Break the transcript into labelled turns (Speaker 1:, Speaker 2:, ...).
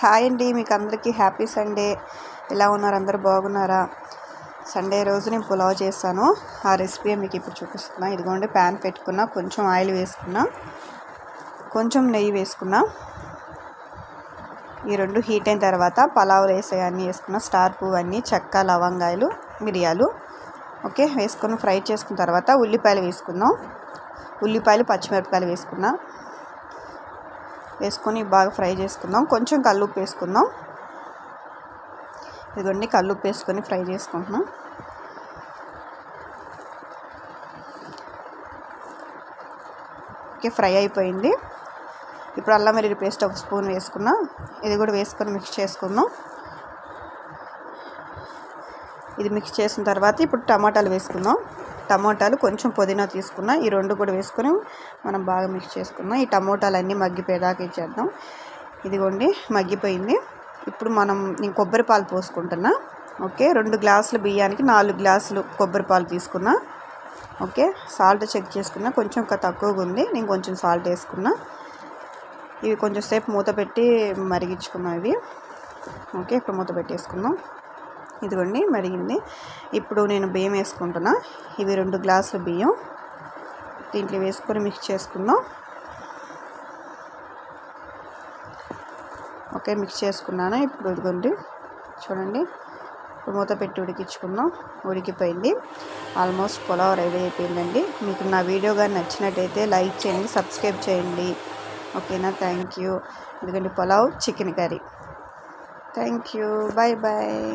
Speaker 1: Hi అండి, మీకు అందరికీ హ్యాపీ సండే. ఎలా ఉన్నారు? అందరూ బాగున్నారా? సండే రోజు నేను పులావ్ చేస్తాను. ఆ రెసిపీ మీకు ఇప్పుడు చూపిస్తున్నా. ఇదిగోండి, ప్యాన్ పెట్టుకున్నా, కొంచెం ఆయిల్ వేసుకున్నా, కొంచెం నెయ్యి వేసుకున్నా. ఈ రెండు హీట్ అయిన తర్వాత పలావులు వేసే అన్నీ వేసుకున్నా. స్టార్ పువ్వు అన్నీ, చెక్క, లవంగాయలు, మిరియాలు ఓకే వేసుకొని ఫ్రై చేసుకున్న తర్వాత ఉల్లిపాయలు వేసుకుందాం. ఉల్లిపాయలు, పచ్చిమిరపకాయలు వేసుకొని బాగా ఫ్రై చేసుకుందాం. కొంచెం కల్లుప్పు వేసుకుందాం. ఇదిగోండి, కల్లుప్పు వేసుకొని ఫ్రై చేసుకుంటున్నాం. ఓకే, ఫ్రై అయిపోయింది. ఇప్పుడు అల్లం వెల్లుల్లి పేస్ట్ ఒక స్పూన్ వేసుకున్నా. ఇది కూడా వేసుకొని మిక్స్ చేసుకుందాం. ఇది మిక్స్ చేసిన తర్వాత ఇప్పుడు టమాటాలు వేసుకుందాం. టమోటాలు, కొంచెం పుదీనా తీసుకున్నా. ఈ రెండు కూడా వేసుకొని మనం బాగా మిక్స్ చేసుకుందాం. ఈ టమోటాలన్నీ మగ్గిపోయేదాకా ఇచ్చేద్దాం. ఇదిగోండి, మగ్గిపోయింది. ఇప్పుడు నేను కొబ్బరి పాలు పోసుకుంటున్నా. ఓకే, 2 గ్లాసుల బియ్యానికి 4 గ్లాసులు కొబ్బరి పాలు తీసుకున్నా. ఓకే, సాల్ట్ చెక్ చేసుకున్నా. కొంచెం తక్కువగా ఉంది, నేను కొంచెం సాల్ట్ వేసుకున్నా. ఇవి కొంచెం సేపు మూత పెట్టి మరిగించుకున్నాం ఇవి. ఓకే, ఇప్పుడు మూత పెట్టేసుకుందాం. ఇదిగోండి, మరిగింది. ఇప్పుడు నేను బియ్యం వేసుకుంటున్నా. ఇవి 2 గ్లాసుల బియ్యం దీంట్లో వేసుకొని మిక్స్ చేసుకుందాం. ఓకే, మిక్స్ చేసుకున్నాను. ఇప్పుడు ఇదిగోండి, చూడండి, ఇప్పుడు మూత పెట్టి ఉడికించుకుందాం. ఉడికిపోయింది. ఆల్మోస్ట్ పులావ్ రెడీ అయిపోయిందండి. మీకు నా వీడియో కానీ నచ్చినట్టయితే లైక్ చేయండి, సబ్స్క్రైబ్ చేయండి. ఓకేనా? Thank you. ఎందుకంటే pulao chicken curry. Thank you. Bye bye.